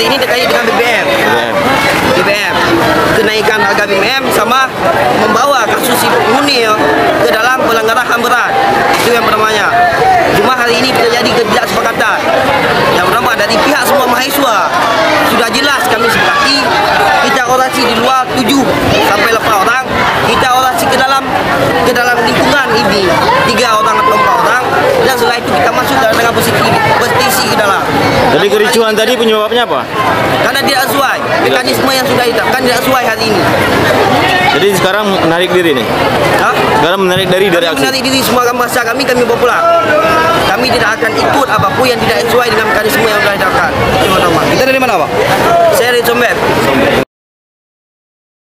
Ini terkait dengan BBM. Kenaikan harga BBM sama membawa kasus Ibu Munir ke dalam pelanggaran HAM berat. Itu yang pertamanya. Cuma hari ini terjadi ketidaksepakatan. Yang pertama dari pihak semua mahasiswa sudah jelas kami sepakati kita orasi di luar 7 sampai 8 orang, kita orasi ke dalam lingkungan ini 3 orang atau 4 orang, dan setelah itu kita masuk dengan petisi ke dalam. Jadi kericuhan tadi penyebabnya apa? Karena tidak sesuai mekanisme yang sudah ditetapkan, tidak sesuai hari ini. Jadi sekarang menarik diri nih? Sekarang menarik diri dari aksi? Menarik diri, semua masa kami bawa pulang. Kami tidak akan ikut apapun yang tidak sesuai dengan mekanisme yang sudah ditetapkan. Kita dari mana, Pak? Saya dari